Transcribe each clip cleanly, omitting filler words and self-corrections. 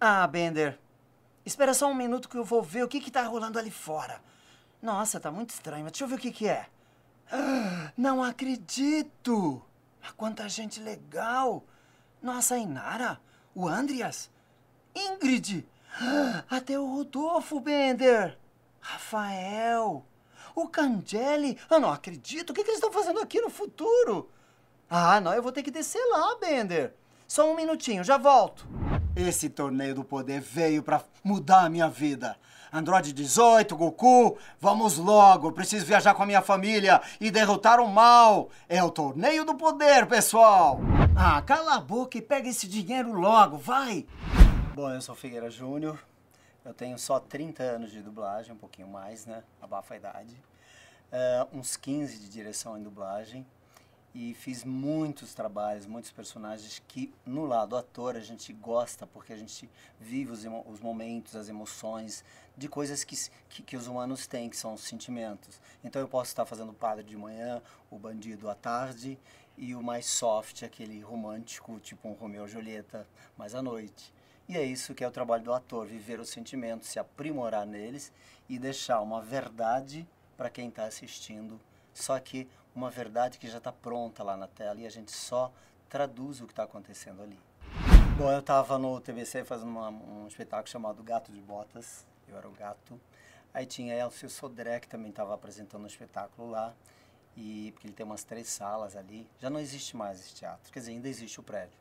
Ah, Bender, espera só um minuto que eu vou ver o que tá rolando ali fora. Nossa, tá muito estranho, mas deixa eu ver o que é. Não acredito! Quanta gente legal! Nossa, a Inara, o Andreas, Ingrid, até o Rodolfo, Bender, Rafael, o Cangeli. Eu não acredito! O que eles estão fazendo aqui no futuro? Ah, não, eu vou ter que descer lá, Bender. Só um minutinho, já volto. Esse torneio do poder veio pra mudar a minha vida. Android 18, Goku, vamos logo. Eu preciso viajar com a minha família e derrotar o mal. É o torneio do poder, pessoal. Ah, cala a boca e pega esse dinheiro logo, vai. Bom, eu sou Figueira Júnior. Eu tenho só 30 anos de dublagem, um pouquinho mais, né? Abafa a idade. Uns 15 de direção em dublagem. E fiz muitos trabalhos, muitos personagens que no lado ator a gente gosta porque a gente vive os momentos, as emoções de coisas que os humanos têm, que são os sentimentos. Então eu posso estar fazendo o padre de manhã, o bandido à tarde e o mais soft, aquele romântico, tipo um Romeu e Julieta, mais à noite. E é isso que é o trabalho do ator, viver os sentimentos, se aprimorar neles e deixar uma verdade para quem está assistindo. Só que uma verdade que já está pronta lá na tela e a gente só traduz o que está acontecendo ali. Bom, eu estava no TBC fazendo um espetáculo chamado Gato de Botas, eu era o gato. Aí tinha Elcio Sodré, que também estava apresentando um espetáculo lá, porque ele tem umas 3 salas ali. Já não existe mais esse teatro, quer dizer, ainda existe o prédio.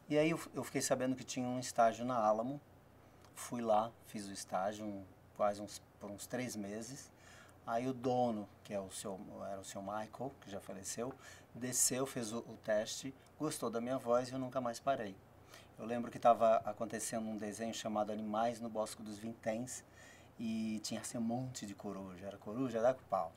E aí eu fiquei sabendo que tinha um estágio na Alamo, fui lá, fiz o estágio por uns 3 meses. Aí o dono, que era o seu Michael, que já faleceu, desceu, fez o teste, gostou da minha voz e eu nunca mais parei. Eu lembro que estava acontecendo um desenho chamado Animais no Bosque dos Vinténs e tinha assim um monte de coruja, era coruja da pau.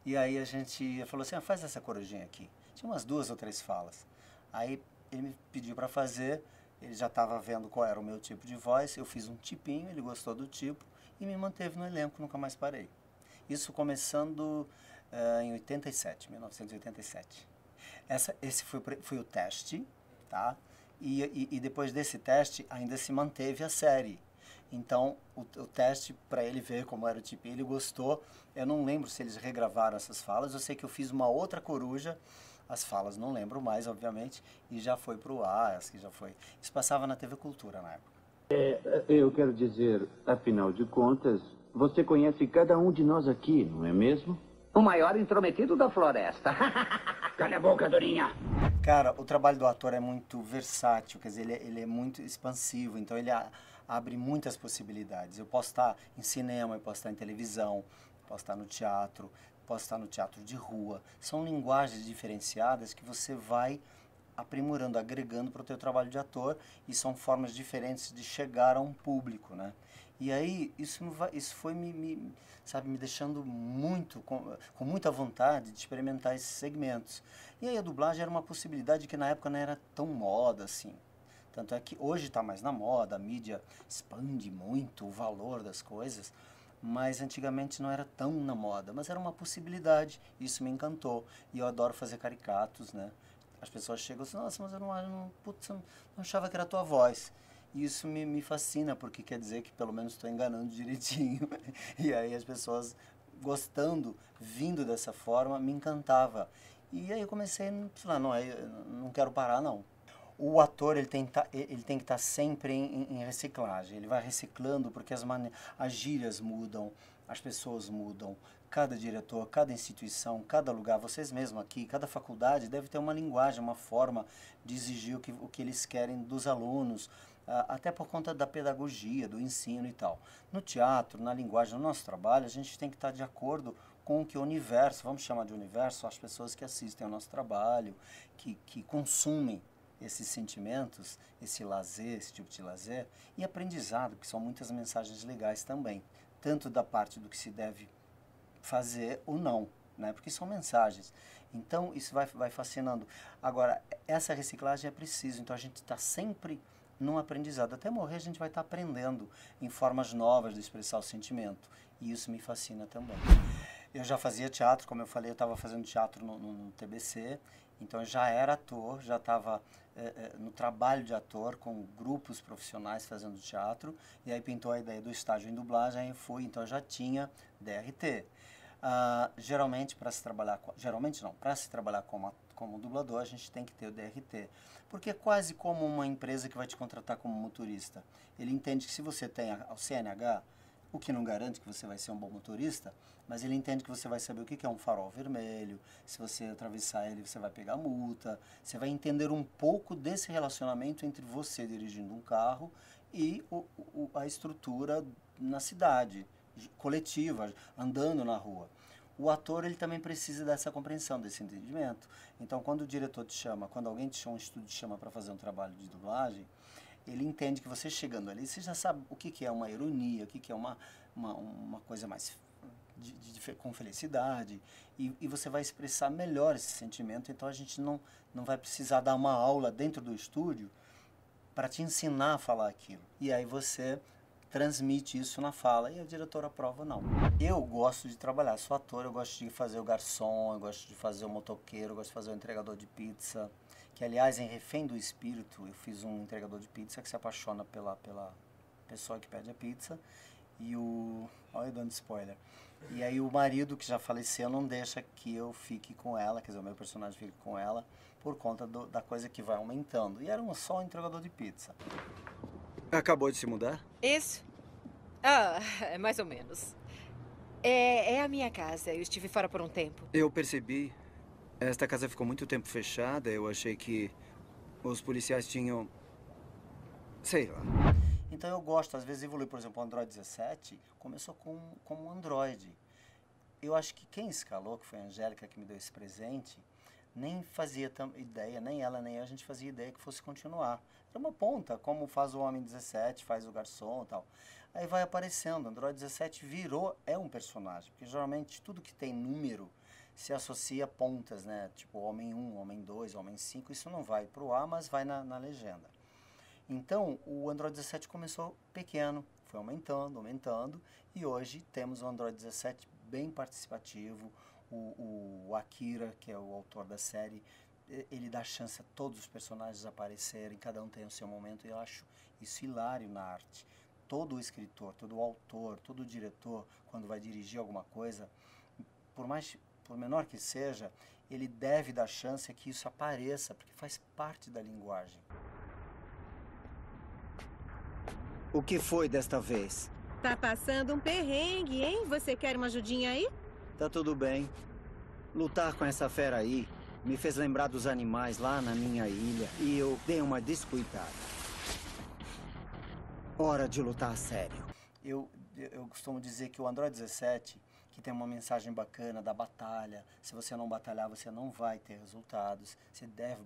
E aí a gente falou assim, faz essa corujinha aqui. Tinha umas 2 ou 3 falas. Aí ele me pediu para fazer, ele já estava vendo qual era o meu tipo de voz, eu fiz um tipinho, ele gostou do tipo e me manteve no elenco, nunca mais parei. Isso começando em 1987. Esse foi o teste, tá? E depois desse teste ainda se manteve a série. Então o teste, para ele ver como era o tipo, ele gostou. Eu não lembro se eles regravaram essas falas, eu sei que eu fiz uma outra coruja, as falas não lembro mais, obviamente, e já foi pro ar, acho que já foi. Isso passava na TV Cultura na época. Eu quero dizer, afinal de contas, você conhece cada um de nós aqui, não é mesmo? O maior intrometido da floresta. Cala a boca, Dorinha. Cara, o trabalho do ator é muito versátil, quer dizer, ele é muito expansivo, então ele abre muitas possibilidades. Eu posso estar em cinema, eu posso estar em televisão, posso estar no teatro, posso estar no teatro de rua. São linguagens diferenciadas que você vai aprimorando, agregando para o teu trabalho de ator e são formas diferentes de chegar a um público, né? E aí isso foi me deixando muito com muita vontade de experimentar esses segmentos. E aí a dublagem era uma possibilidade que na época não era tão moda assim. Tanto é que hoje está mais na moda, a mídia expande muito o valor das coisas, mas antigamente não era tão na moda, mas era uma possibilidade, isso me encantou. E eu adoro fazer caricatos, né? As pessoas chegam assim, nossa, mas eu não achava que era a tua voz. E isso me fascina, porque quer dizer que pelo menos estou enganando direitinho. E aí as pessoas gostando, vindo dessa forma, me encantava. E aí eu comecei a falar, não, eu não quero parar, não. O ator ele tem que estar sempre em reciclagem. Ele vai reciclando porque as gírias mudam, as pessoas mudam. Cada diretor, cada instituição, cada lugar, vocês mesmos aqui, cada faculdade deve ter uma linguagem, uma forma de exigir o que eles querem dos alunos, até por conta da pedagogia, do ensino e tal. No teatro, na linguagem, no nosso trabalho, a gente tem que estar de acordo com o que o universo, vamos chamar de universo, as pessoas que assistem ao nosso trabalho, que consumem esses sentimentos, esse lazer, esse tipo de lazer, e aprendizado, que são muitas mensagens legais também, tanto da parte do que se deve fazer ou não, né? Porque são mensagens. Então, isso vai fascinando. Agora, essa reciclagem é preciso, então a gente está sempre num aprendizado. Até morrer a gente vai estar aprendendo em formas novas de expressar o sentimento. E isso me fascina também. Eu já fazia teatro, como eu falei, eu estava fazendo teatro no TBC, então eu já era ator, já estava no trabalho de ator com grupos profissionais fazendo teatro, e aí pintou a ideia do estágio em dublagem, aí fui, então eu já tinha DRT. Geralmente, para se trabalhar, para se trabalhar como dublador, a gente tem que ter o DRT, porque é quase como uma empresa que vai te contratar como motorista. Ele entende que se você tem o CNH, o que não garante que você vai ser um bom motorista, mas ele entende que você vai saber o que é um farol vermelho, se você atravessar ele, você vai pegar multa, você vai entender um pouco desse relacionamento entre você dirigindo um carro e a estrutura na cidade, coletiva, andando na rua. O ator, ele também precisa dessa compreensão, desse entendimento. Então, quando o diretor te chama, quando alguém te chama, um estúdio te chama para fazer um trabalho de dublagem, ele entende que você chegando ali, você já sabe o que é uma ironia, o que é uma coisa mais com felicidade, e você vai expressar melhor esse sentimento. Então a gente não vai precisar dar uma aula dentro do estúdio para te ensinar a falar aquilo. E aí você transmite isso na fala e a diretora aprova ou não. Eu gosto de trabalhar, sou ator, eu gosto de fazer o garçom, eu gosto de fazer o motoqueiro, eu gosto de fazer o entregador de pizza, que aliás em Refém do Espírito eu fiz um entregador de pizza que se apaixona pela pessoa que pede a pizza, e olha eu dando spoiler. E aí o marido, que já faleceu, não deixa que eu fique com ela, quer dizer, o meu personagem fique com ela, por conta da coisa que vai aumentando. E era só um entregador de pizza. Acabou de se mudar? Isso? Mais ou menos. É a minha casa. Eu estive fora por um tempo. Eu percebi. Esta casa ficou muito tempo fechada. Eu achei que os policiais tinham... sei lá. Então eu gosto, às vezes, evoluir. Por exemplo, o Android 17 começou como um Android. Eu acho que quem escalou, que foi a Angélica que me deu esse presente, nem fazia ideia, nem ela nem eu, a gente fazia ideia que fosse continuar. Era uma ponta, como faz o Homem 17, faz o Garçom e tal. Aí vai aparecendo, Android 17 é um personagem, porque geralmente tudo que tem número se associa a pontas, né? Tipo Homem 1, Homem 2, Homem 5, isso não vai para o ar, mas vai na legenda. Então, o Android 17 começou pequeno, foi aumentando, e hoje temos o Android 17 bem participativo. O Akira, que é o autor da série, ele dá chance a todos os personagens aparecerem, cada um tem o seu momento, e eu acho isso hilário na arte. Todo escritor, todo autor, todo diretor, quando vai dirigir alguma coisa, por menor que seja, ele deve dar chance a que isso apareça, porque faz parte da linguagem. O que foi desta vez? Tá passando um perrengue, hein? Você quer uma ajudinha aí? Tá tudo bem. Lutar com essa fera aí me fez lembrar dos animais lá na minha ilha e eu dei uma descuidada. Hora de lutar a sério. Eu costumo dizer que o Android 17, que tem uma mensagem bacana da batalha, se você não batalhar, você não vai ter resultados, você deve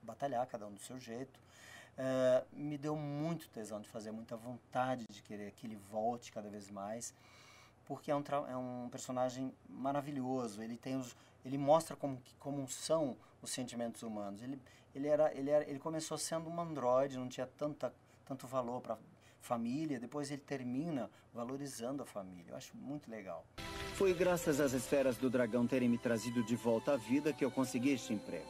batalhar cada um do seu jeito. Me deu muito tesão de fazer, muita vontade de querer que ele volte cada vez mais, porque é um personagem maravilhoso. Ele mostra como são os sentimentos humanos. Ele começou sendo um androide, não tinha tanto valor para família, depois ele termina valorizando a família. Eu acho muito legal. Foi graças às esferas do dragão terem me trazido de volta à vida que eu consegui este emprego.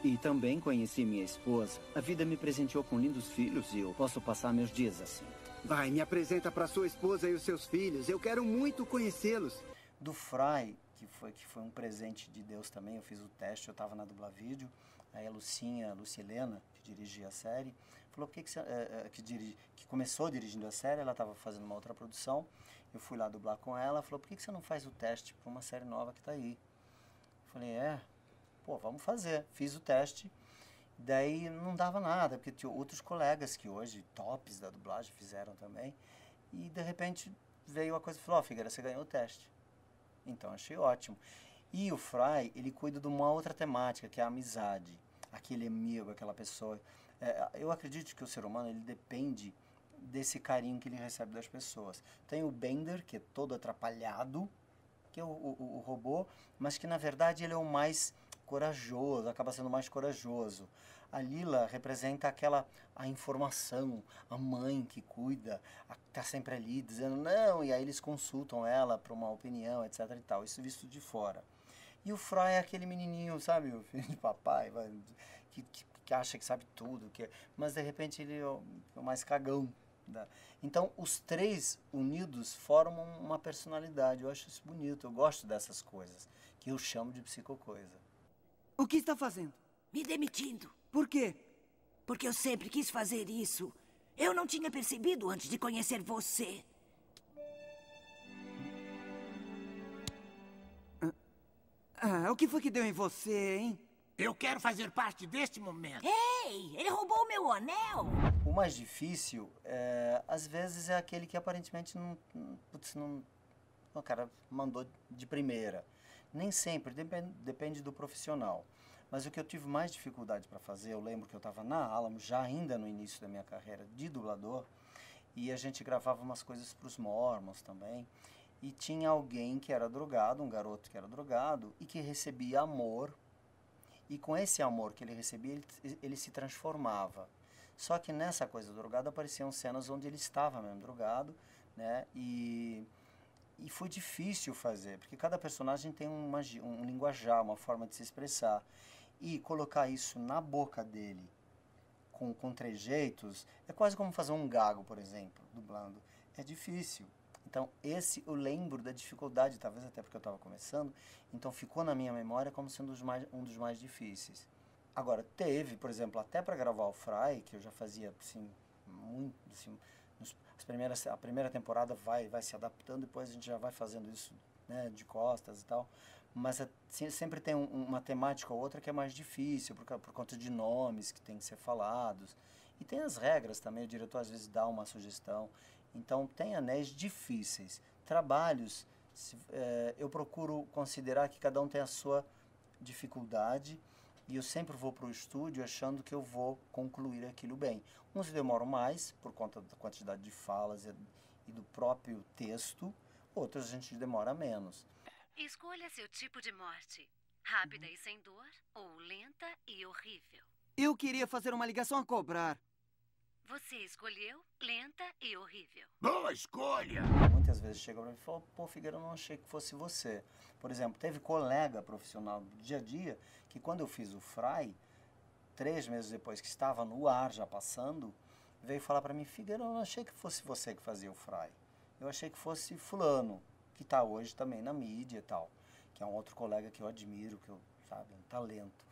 E também conheci minha esposa. A vida me presenteou com lindos filhos e eu posso passar meus dias assim. Vai, me apresenta para sua esposa e os seus filhos. Eu quero muito conhecê-los. Do Fry, que foi um presente de Deus também, eu fiz o teste, eu estava na Dublavídeo. Aí a Lucilena, que dirigia a série, falou que começou dirigindo a série, ela estava fazendo uma outra produção. Eu fui lá dublar com ela, falou, por que você não faz o teste para uma série nova que está aí? Eu falei, pô, vamos fazer. Fiz o teste, daí não dava nada, porque tinha outros colegas que hoje, tops da dublagem, fizeram também. E de repente veio a coisa e falou, Figueira, você ganhou o teste. Então achei ótimo. E o Fry, ele cuida de uma outra temática, que é a amizade. Aquele amigo, aquela pessoa. Eu acredito que o ser humano, ele depende desse carinho que ele recebe das pessoas. Tem o Bender, que é todo atrapalhado, que é o robô, mas que na verdade ele é o mais corajoso, acaba sendo mais corajoso. A Lila representa a informação, a mãe que cuida, está sempre ali dizendo não, e aí eles consultam ela para uma opinião, etc e tal, isso visto de fora. E o Fry é aquele menininho, sabe, o filho de papai, que acha que sabe tudo, mas de repente ele é o mais cagão. Então, os três unidos formam uma personalidade. Eu acho isso bonito, eu gosto dessas coisas, que eu chamo de psicocoisa. O que está fazendo? Me demitindo. Por quê? Porque eu sempre quis fazer isso. Eu não tinha percebido antes de conhecer você. O que foi que deu em você, hein? Eu quero fazer parte deste momento. Ei, ele roubou o meu anel. O mais difícil, às vezes, é aquele que aparentemente o cara mandou de primeira. Nem sempre, depende do profissional. Mas o que eu tive mais dificuldade para fazer, eu lembro que eu estava na Alamo, já ainda no início da minha carreira de dublador, e a gente gravava umas coisas para os Mormons também, e tinha alguém que era drogado, um garoto que era drogado, e que recebia amor, e com esse amor que ele recebia, ele se transformava. Só que nessa coisa drogada apareciam cenas onde ele estava mesmo drogado, né, e foi difícil fazer, porque cada personagem tem um linguajar, uma forma de se expressar. E colocar isso na boca dele, com trejeitos, é quase como fazer um gago, por exemplo, dublando. É difícil. Então, eu lembro da dificuldade, talvez até porque eu estava começando, então ficou na minha memória como sendo um dos mais difíceis. Agora, teve, por exemplo, até para gravar o Fry, que eu já fazia, assim, muito, assim, a primeira temporada vai se adaptando, depois a gente já vai fazendo isso, né, de costas e tal, mas sempre tem uma temática ou outra que é mais difícil, por conta de nomes que tem que ser falados, e tem as regras também, o diretor às vezes dá uma sugestão, então tem anéis difíceis, trabalhos, eu procuro considerar que cada um tem a sua dificuldade, e eu sempre vou para o estúdio achando que eu vou concluir aquilo bem. Uns demoram mais, por conta da quantidade de falas e do próprio texto, outros a gente demora menos. Escolha seu tipo de morte. Rápida e sem dor, ou lenta e horrível. Eu queria fazer uma ligação a cobrar. Você escolheu lenta e horrível. Boa escolha! Muitas vezes chega para mim e fala, pô, Figueira, eu não achei que fosse você. Por exemplo, teve colega profissional do dia a dia que quando eu fiz o Fry, 3 meses depois que estava no ar já passando, veio falar para mim, Figueira, eu não achei que fosse você que fazia o Fry. Eu achei que fosse fulano, que está hoje também na mídia e tal, que é um outro colega que eu admiro, que eu, sabe, um talento.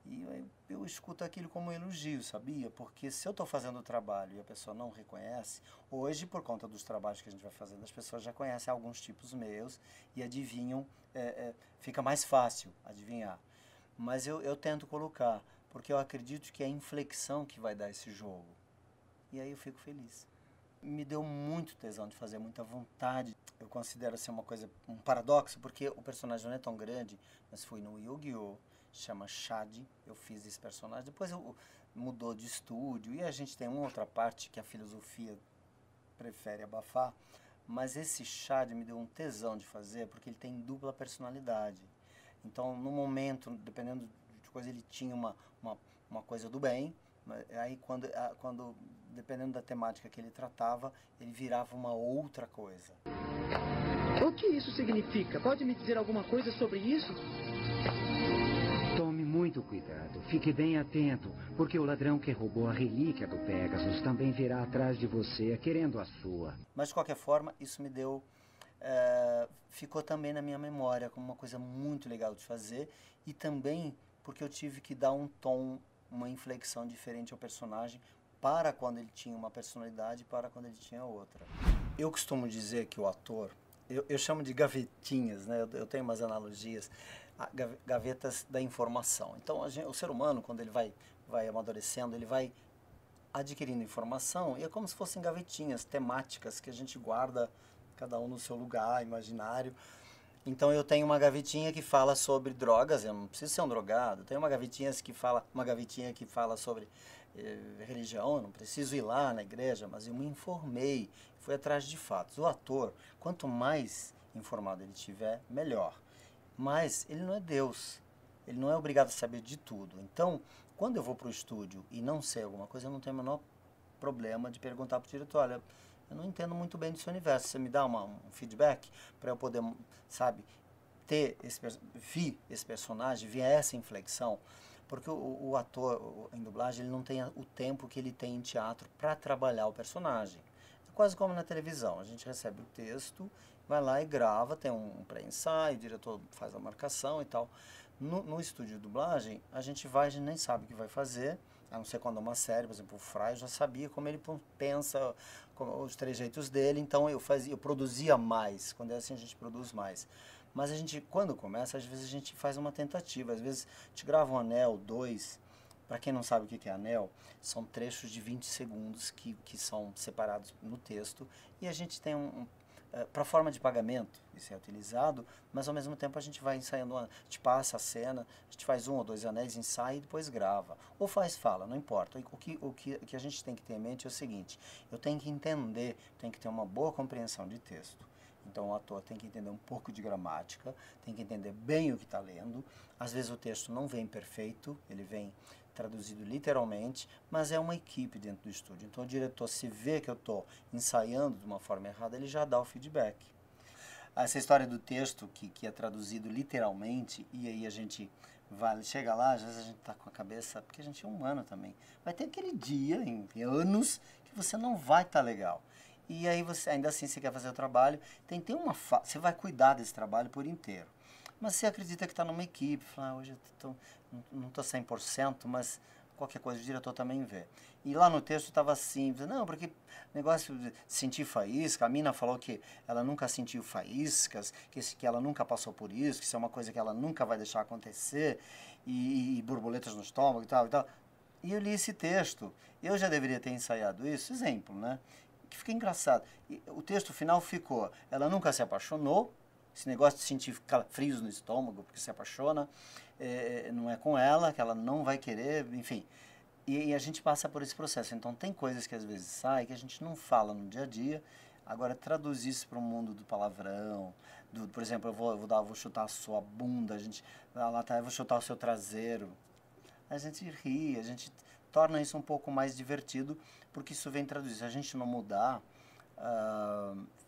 E eu escuto aquilo como um elogio, sabia? Porque se eu estou fazendo o trabalho e a pessoa não reconhece, hoje, por conta dos trabalhos que a gente vai fazendo, as pessoas já conhecem alguns tipos meus e adivinham, fica mais fácil adivinhar. Mas eu tento colocar, porque eu acredito que é a inflexão que vai dar esse jogo. E aí eu fico feliz. Me deu muito tesão de fazer, muita vontade. Eu considero assim uma coisa, um paradoxo, porque o personagem não é tão grande, mas fui no Yu-Gi-Oh! Chama Chad, eu fiz esse personagem, depois mudou de estúdio, e a gente tem uma outra parte que a filosofia prefere abafar, mas esse Chad me deu um tesão de fazer, porque ele tem dupla personalidade. Então, no momento, dependendo de coisa, ele tinha uma coisa do bem, aí quando, dependendo da temática que ele tratava, ele virava uma outra coisa. O que isso significa? Pode me dizer alguma coisa sobre isso? Tome muito cuidado, fique bem atento, porque o ladrão que roubou a relíquia do Pegasus também virá atrás de você, querendo a sua. Mas, de qualquer forma, isso me deu... ficou também na minha memória como uma coisa muito legal de fazer, e também porque eu tive que dar um tom, uma inflexão diferente ao personagem, para quando ele tinha uma personalidade e para quando ele tinha outra. Eu costumo dizer que o ator... Eu chamo de gavetinhas, né? Eu tenho umas analogias, gavetas da informação. Então, o ser humano, quando ele vai amadurecendo, ele vai adquirindo informação, e é como se fossem gavetinhas temáticas que a gente guarda, cada um no seu lugar imaginário. Então, eu tenho uma gavetinha que fala sobre drogas, eu não preciso ser um drogado. Eu tenho uma gavetinha que fala sobre religião, eu não preciso ir lá na igreja, mas eu me informei, fui atrás de fatos. O ator, quanto mais informado ele tiver, melhor. Mas ele não é Deus, ele não é obrigado a saber de tudo. Então, quando eu vou para o estúdio e não sei alguma coisa, eu não tenho o menor problema de perguntar para o diretor, olha, eu não entendo muito bem desse universo, você me dá um feedback para eu poder, sabe, ver esse personagem, ver essa inflexão, Porque o ator em dublagem ele não tem o tempo que ele tem em teatro para trabalhar o personagem. É quase como na televisão, a gente recebe o texto, vai lá e grava, tem um pré-ensaio, o diretor faz a marcação e tal. No estúdio de dublagem, a gente nem sabe o que vai fazer, a não ser quando é uma série, por exemplo, o Fry já sabia como ele pensa, os trejeitos dele, então eu produzia mais, quando é assim a gente produz mais. Mas a gente, quando começa, às vezes a gente faz uma tentativa, às vezes a gente grava um anel, 2, para quem não sabe o que é anel, são trechos de 20 segundos que são separados no texto, e a gente tem para forma de pagamento, isso é utilizado, mas ao mesmo tempo a gente vai ensaiando, a gente passa a cena, a gente faz 1 ou 2 anéis, ensaia e depois grava. Ou fala, não importa. O que a gente tem que ter em mente é o seguinte, eu tenho que entender, tenho que ter uma boa compreensão de texto. Então o ator tem que entender um pouco de gramática, tem que entender bem o que está lendo. Às vezes o texto não vem perfeito, ele vem traduzido literalmente, mas é uma equipe dentro do estúdio. Então o diretor, se vê que eu estou ensaiando de uma forma errada, ele já dá o feedback. Essa história do texto que é traduzido literalmente, e aí a gente chega lá, às vezes a gente está com a cabeça, porque a gente é humano também, vai ter aquele dia, em anos, que você não vai estar legal. E aí você, ainda assim, você quer fazer o trabalho, tem você vai cuidar desse trabalho por inteiro. Mas você acredita que está numa equipe, fala, hoje eu não estou 100%, mas qualquer coisa o diretor também vê. E lá no texto estava assim, não, porque negócio de sentir faísca, a mina falou que ela nunca sentiu faíscas, que ela nunca passou por isso, que isso é uma coisa que ela nunca vai deixar acontecer, e borboletas no estômago e tal, e tal. E eu li esse texto, eu já deveria ter ensaiado isso, exemplo, né? Que fica engraçado. O texto final ficou, ela nunca se apaixonou, esse negócio de sentir frios no estômago porque se apaixona, não é com ela, que ela não vai querer, enfim. E a gente passa por esse processo. Então tem coisas que às vezes saem que a gente não fala no dia a dia. Agora traduzir isso para o mundo do palavrão, por exemplo, eu vou chutar a sua bunda, eu vou chutar o seu traseiro. A gente ri, a gente torna isso um pouco mais divertido, porque isso vem traduzir. Se a gente não mudar,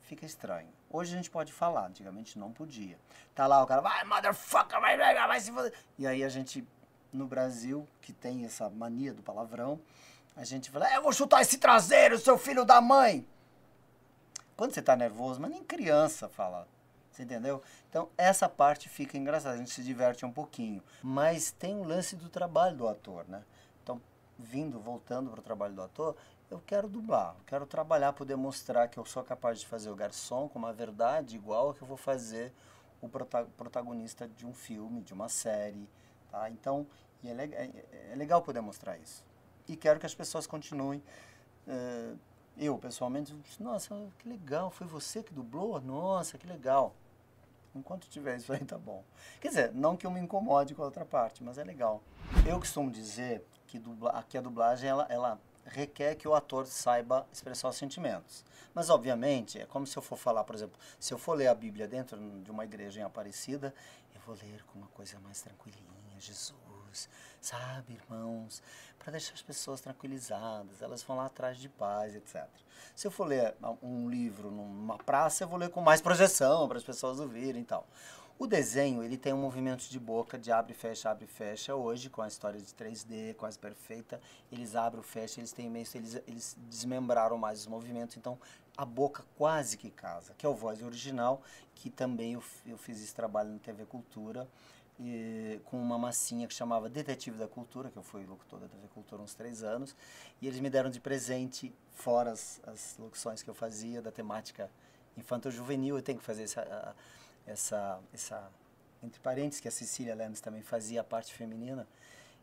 fica estranho. Hoje a gente pode falar, antigamente não podia. Tá lá o cara, vai, motherfucker, vai se foder. E aí a gente, no Brasil, que tem essa mania do palavrão, a gente fala, eu vou chutar esse traseiro, seu filho da mãe. Quando você tá nervoso, mas nem criança fala, você entendeu? Então essa parte fica engraçada, a gente se diverte um pouquinho. Mas tem o lance do trabalho do ator, né? Então, voltando para o trabalho do ator, eu quero dublar, quero trabalhar, poder mostrar que eu sou capaz de fazer o garçom com uma verdade igual a que eu vou fazer o protagonista de um filme, de uma série, tá? Então, é legal poder mostrar isso. E quero que as pessoas continuem. Eu, pessoalmente, nossa, que legal, foi você que dublou? Nossa, que legal. Enquanto tiver isso aí, tá bom. Quer dizer, não que eu me incomode com a outra parte, mas é legal. Eu costumo dizer que a dublagem, ela requer que o ator saiba expressar os sentimentos. Mas, obviamente, é como se eu for falar, por exemplo, se eu for ler a Bíblia dentro de uma igreja em Aparecida, eu vou ler com uma coisa mais tranquilinha, Jesus, sabe, irmãos, para deixar as pessoas tranquilizadas, elas vão lá atrás de paz, etc. Se eu for ler um livro numa praça, eu vou ler com mais projeção, para as pessoas ouvirem e tal. O desenho, ele tem um movimento de boca, de abre e fecha. Hoje, com a história de 3D, quase perfeita, eles abrem, fecham, eles desmembraram mais os movimentos, então a boca quase que casa, que é o voz original, que também eu fiz esse trabalho no TV Cultura, com uma massinha que chamava Detetive da Cultura, que eu fui locutor da TV Cultura há uns 3 anos, e eles me deram de presente, fora as locuções que eu fazia, da temática infanto-juvenil, eu tenho que fazer essa entre parênteses, que a Cecília Lenz também fazia a parte feminina,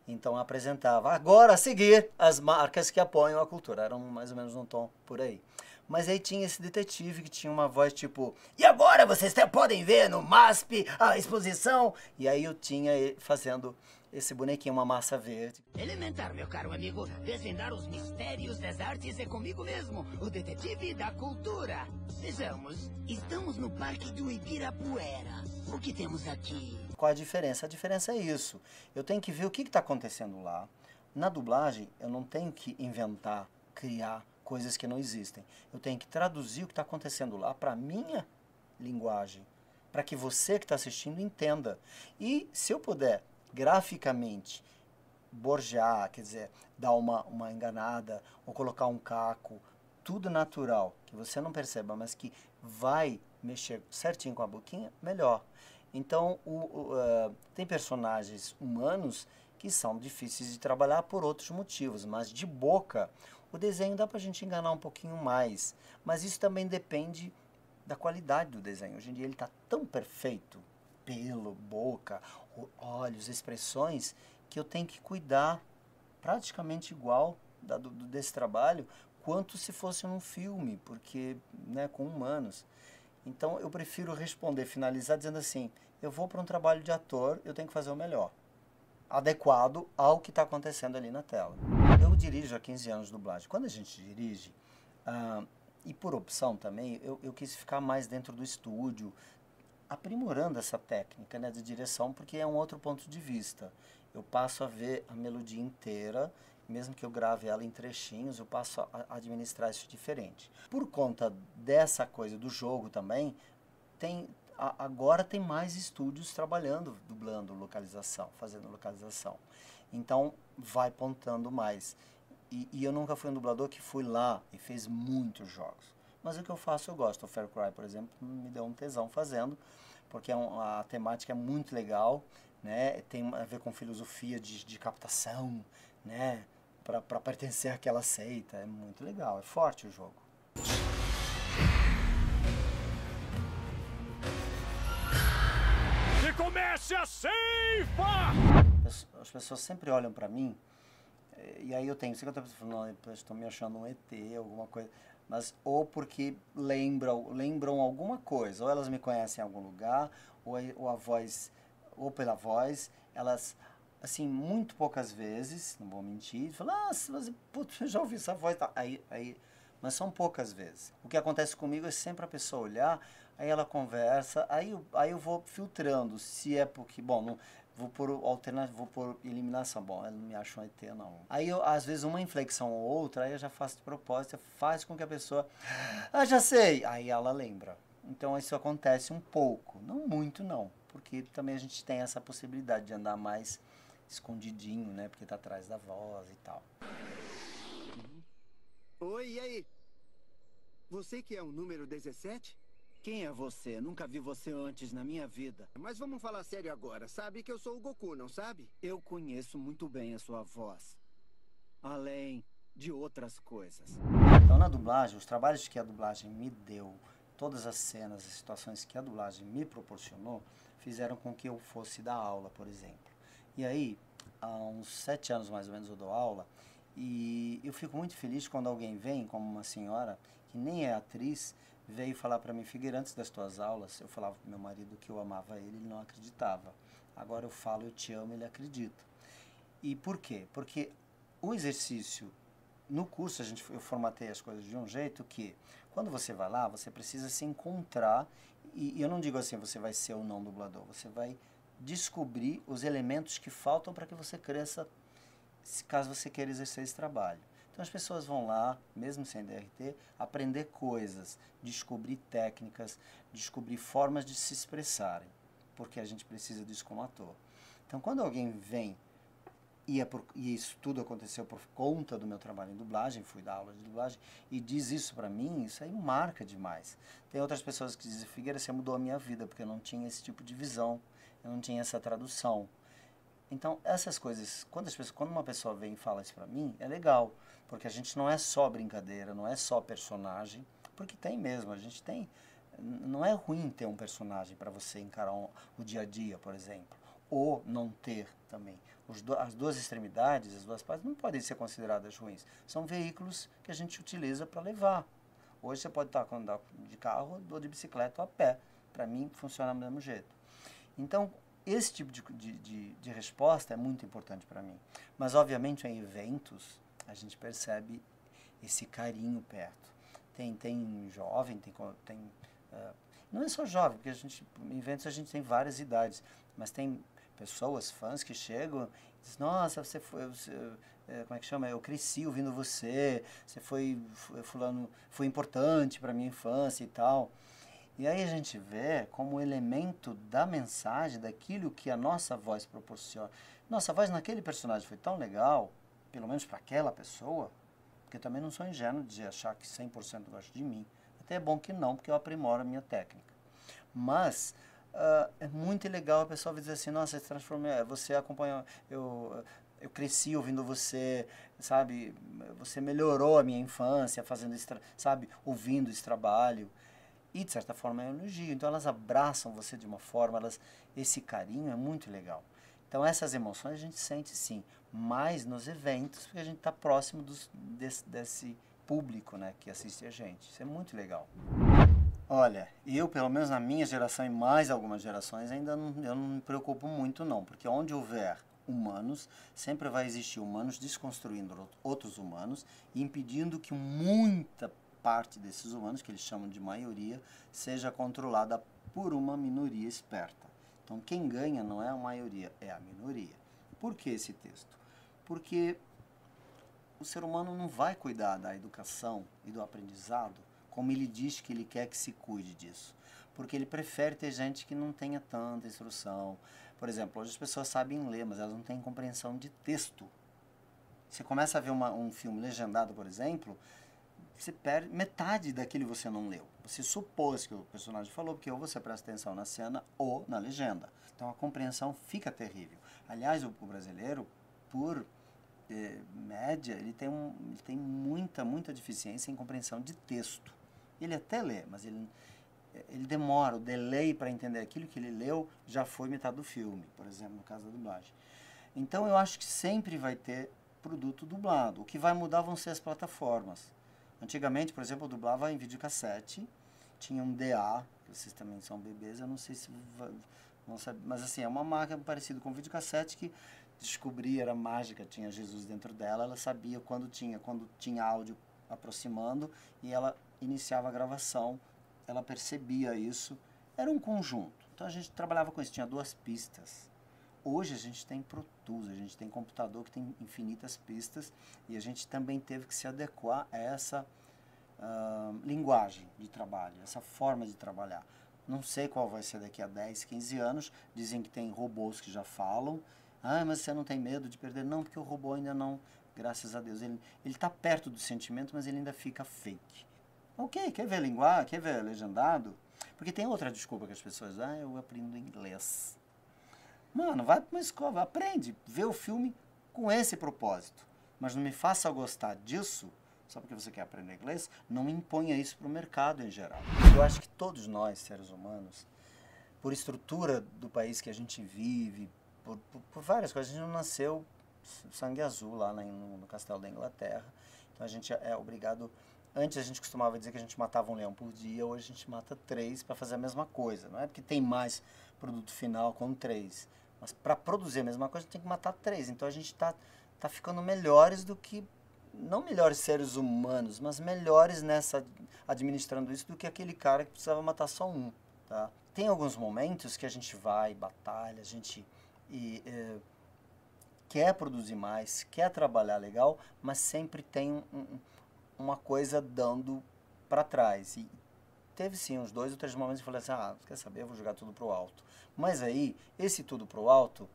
então apresentava, agora a seguir, as marcas que apoiam a cultura, eram mais ou menos um tom por aí. Mas aí tinha esse detetive que tinha uma voz tipo, e agora vocês podem ver no MASP a exposição, e aí eu tinha ele fazendo esse bonequinho, uma massa verde. Elementar, meu caro amigo, desvendar os mistérios das artes é comigo mesmo, o detetive da cultura. Vejamos, estamos no Parque do Ibirapuera. O que temos aqui? Qual a diferença? A diferença é isso. Eu tenho que ver o que está acontecendo lá. Na dublagem, eu não tenho que inventar, criar coisas que não existem. Eu tenho que traduzir o que está acontecendo lá para a minha linguagem, para que você que está assistindo entenda. E se eu puder, graficamente, borjar, quer dizer, dar uma enganada, ou colocar um caco, tudo natural, que você não perceba, mas que vai mexer certinho com a boquinha, melhor. Então, tem personagens humanos que são difíceis de trabalhar por outros motivos, mas de boca, o desenho dá pra gente enganar um pouquinho mais. Mas isso também depende da qualidade do desenho. Hoje em dia ele está tão perfeito, pelo, boca, olhos, expressões, que eu tenho que cuidar praticamente igual desse trabalho, quanto se fosse um filme, porque, né, com humanos. Então eu prefiro responder, finalizar dizendo assim, eu vou para um trabalho de ator, eu tenho que fazer o melhor, adequado ao que está acontecendo ali na tela. Eu dirijo há 15 anos dublagem. Quando a gente dirige, e por opção também, eu quis ficar mais dentro do estúdio, aprimorando essa técnica, né, de direção, porque é um outro ponto de vista. Eu passo a ver a melodia inteira, mesmo que eu grave ela em trechinhos, eu passo a administrar isso diferente. Por conta dessa coisa do jogo também, agora tem mais estúdios trabalhando, dublando localização, fazendo localização. Então, vai pontando mais. E eu nunca fui um dublador que fui lá e fez muitos jogos. Mas o que eu faço, eu gosto. O Far Cry, por exemplo, me deu um tesão fazendo, porque a temática é muito legal, né? Tem a ver com filosofia de captação, né? Para pertencer àquela seita. É muito legal, é forte o jogo. E comece a ceifa! As pessoas sempre olham para mim, e aí eu tenho 50% falando, não, estou me achando um ET, alguma coisa, mas ou porque lembram alguma coisa, ou elas me conhecem em algum lugar, ou a voz, ou pela voz, elas, assim, muito poucas vezes, não vou mentir, falam, putz, eu já ouvi essa voz, tá. Mas são poucas vezes. O que acontece comigo é sempre a pessoa olhar, aí ela conversa, aí eu vou filtrando, se é porque, bom, não, vou por alternativa, vou por eliminação, bom, ela não me acha um ET, não. Aí às vezes uma inflexão ou outra, aí eu já faço de propósito, faz com que a pessoa, já sei, aí ela lembra. Então isso acontece um pouco, não muito não, porque também a gente tem essa possibilidade de andar mais escondidinho, né, porque tá atrás da voz e tal. Oi, e aí? Você que é o número 17? Quem é você? Nunca vi você antes na minha vida. Mas vamos falar sério agora. Sabe que eu sou o Goku, não sabe? Eu conheço muito bem a sua voz. Além de outras coisas. Então na dublagem, os trabalhos que a dublagem me deu, todas as cenas, as situações que a dublagem me proporcionou, fizeram com que eu fosse dar aula, por exemplo. E aí, há uns 7 anos mais ou menos eu dou aula, e eu fico muito feliz quando alguém vem, como uma senhora, que nem é atriz, veio falar para mim, Figueira, antes das tuas aulas, eu falava pro meu marido que eu amava ele não acreditava. Agora eu falo, eu te amo, ele acredita. E por quê? Porque o exercício, no curso eu formatei as coisas de um jeito que, quando você vai lá, você precisa se encontrar, e eu não digo assim, você vai ser ou não dublador, você vai descobrir os elementos que faltam para que você cresça, caso você queira exercer esse trabalho. Então as pessoas vão lá, mesmo sem DRT, aprender coisas, descobrir técnicas, descobrir formas de se expressarem, porque a gente precisa disso como ator. Então quando alguém vem, e isso tudo aconteceu por conta do meu trabalho em dublagem, fui dar aula de dublagem, e diz isso pra mim, isso aí marca demais. Tem outras pessoas que dizem, Figueira, você mudou a minha vida, porque eu não tinha esse tipo de visão, eu não tinha essa tradução. Então, essas coisas, quando uma pessoa vem e fala isso pra mim, é legal, porque a gente não é só brincadeira, não é só personagem, porque tem mesmo, a gente tem, não é ruim ter um personagem para você encarar o dia a dia, por exemplo, ou não ter também. As duas extremidades, as duas partes, não podem ser consideradas ruins, são veículos que a gente utiliza para levar. Hoje você pode estar andando de carro, ou de bicicleta ou a pé, para mim funciona do mesmo jeito. Então, esse tipo de resposta é muito importante para mim. Mas, obviamente, em eventos, a gente percebe esse carinho perto. Tem jovem, não é só jovem, porque em eventos a gente tem várias idades, mas tem pessoas, fãs, que chegam e dizem, nossa, como é que chama? Eu cresci ouvindo você foi importante para minha infância e tal. E aí a gente vê como elemento da mensagem, daquilo que a nossa voz proporciona. Nossa voz naquele personagem foi tão legal, pelo menos para aquela pessoa, porque eu também não sou ingênuo de achar que 100% gosta de mim. Até é bom que não, porque eu aprimoro a minha técnica. Mas é muito legal a pessoa dizer assim, nossa, você transformou, você acompanhou, eu cresci ouvindo você, sabe? Você melhorou a minha infância fazendo esse, sabe? Ouvindo esse trabalho. E, de certa forma, é um elogio. Então, elas abraçam você de uma forma, esse carinho é muito legal. Então, essas emoções a gente sente, sim, mais nos eventos, porque a gente está próximo desse público, né, que assiste a gente. Isso é muito legal. Olha, eu, pelo menos na minha geração e mais algumas gerações, eu não me preocupo muito, não. Porque onde houver humanos, sempre vai existir humanos desconstruindo outros humanos e impedindo que muita parte desses humanos, que eles chamam de maioria, seja controlada por uma minoria esperta. Então, quem ganha não é a maioria, é a minoria. Por que esse texto? Porque o ser humano não vai cuidar da educação e do aprendizado como ele diz que ele quer que se cuide disso. Porque ele prefere ter gente que não tenha tanta instrução. Por exemplo, hoje as pessoas sabem ler, mas elas não têm compreensão de texto. Você começa a ver um filme legendado, por exemplo, você perde metade daquilo que você não leu. Você supôs que o personagem falou, porque ou você presta atenção na cena ou na legenda. Então a compreensão fica terrível. Aliás, o brasileiro, por média, ele tem muita deficiência em compreensão de texto. Ele até lê, mas ele demora, o delay para entender aquilo que ele leu já foi metade do filme, por exemplo, no caso da dublagem. Então eu acho que sempre vai ter produto dublado. O que vai mudar vão ser as plataformas. Antigamente, por exemplo, eu dublava em videocassete, tinha um DA, que vocês também são bebês, eu não sei se vão saber, mas assim, é uma marca parecida com videocassete que descobri, era mágica, tinha Jesus dentro dela, ela sabia quando tinha áudio aproximando e ela iniciava a gravação, ela percebia isso, era um conjunto. Então a gente trabalhava com isso, tinha 2 pistas. Hoje a gente tem Pro Tools, a gente tem computador que tem infinitas pistas e a gente também teve que se adequar a essa linguagem de trabalho, essa forma de trabalhar. Não sei qual vai ser daqui a 10, 15 anos, dizem que tem robôs que já falam. Ah, mas você não tem medo de perder? Não, porque o robô ainda não, graças a Deus, ele está perto do sentimento, mas ele ainda fica fake. Ok, quer ver linguagem, quer ver legendado? Porque tem outra desculpa que as pessoas dão, eu aprendo inglês. Mano, vai para uma escola, aprende, vê o filme com esse propósito. Mas não me faça gostar disso, só porque você quer aprender inglês, não imponha isso para o mercado em geral. Eu acho que todos nós, seres humanos, por estrutura do país que a gente vive, por várias coisas, a gente não nasceu sangue azul lá no castelo da Inglaterra. Então a gente é obrigado... Antes a gente costumava dizer que a gente matava um leão por dia, hoje a gente mata 3 para fazer a mesma coisa. Não é porque tem mais produto final com 3. Mas para produzir a mesma coisa, a gente tem que matar 3. Então a gente tá ficando melhores do que... Não melhores seres humanos, mas melhores administrando isso do que aquele cara que precisava matar só 1. Tá? Tem alguns momentos que a gente vai, batalha, a gente quer produzir mais, quer trabalhar legal, mas sempre tem uma coisa dando para trás. E teve sim uns 2 ou 3 momentos que eu falei assim, quer saber, eu vou jogar tudo pro alto. Mas aí, esse tudo pro alto,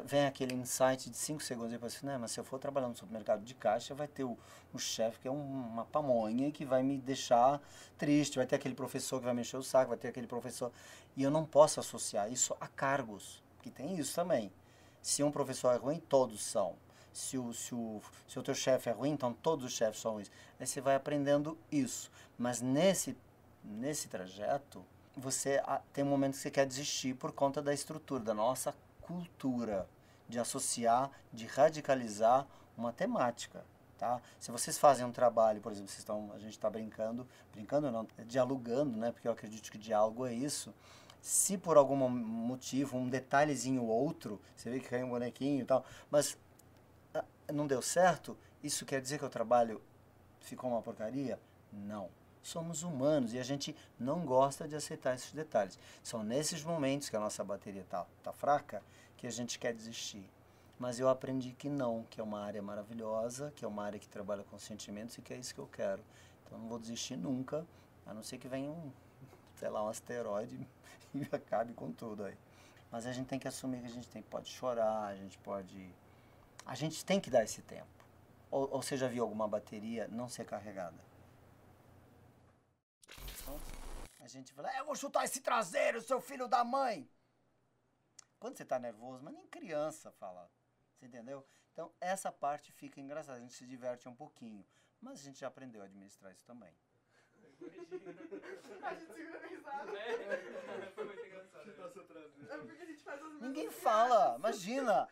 vem aquele insight de 5 segundos e depois assim, mas se eu for trabalhar no supermercado de caixa, vai ter o chefe que é uma pamonha que vai me deixar triste, vai ter aquele professor que vai me encher o saco, vai ter aquele professor... E eu não posso associar isso a cargos, que tem isso também. Se um professor é ruim, todos são. Se o teu chefe é ruim, então todos os chefes são ruins. Aí você vai aprendendo isso. Mas nesse trajeto, você tem um momento que você quer desistir por conta da estrutura, da nossa cultura, de associar, de radicalizar uma temática. Tá? Se vocês fazem um trabalho, por exemplo, a gente está brincando não, dialogando, né? Porque eu acredito que diálogo é isso. Se por algum motivo, um detalhezinho ou outro, você vê que caiu um bonequinho e tal, mas não deu certo, isso quer dizer que o trabalho ficou uma porcaria? Não. Somos humanos e a gente não gosta de aceitar esses detalhes. São nesses momentos que a nossa bateria tá fraca que a gente quer desistir. Mas eu aprendi que não, que é uma área maravilhosa, que é uma área que trabalha com sentimentos e que é isso que eu quero. Então não vou desistir nunca, a não ser que venha um sei lá, um asteroide e acabe com tudo aí. Mas a gente tem que assumir que a gente pode chorar, a gente tem que dar esse tempo. Ou você já viu alguma bateria não ser carregada? Então, a gente fala, eu vou chutar esse traseiro, seu filho da mãe! Quando você tá nervoso, mas nem criança fala, você entendeu? Então, essa parte fica engraçada, a gente se diverte um pouquinho. Mas a gente já aprendeu a administrar isso também. A gente segura a risada. Foi muito engraçado. Ninguém fala, imagina!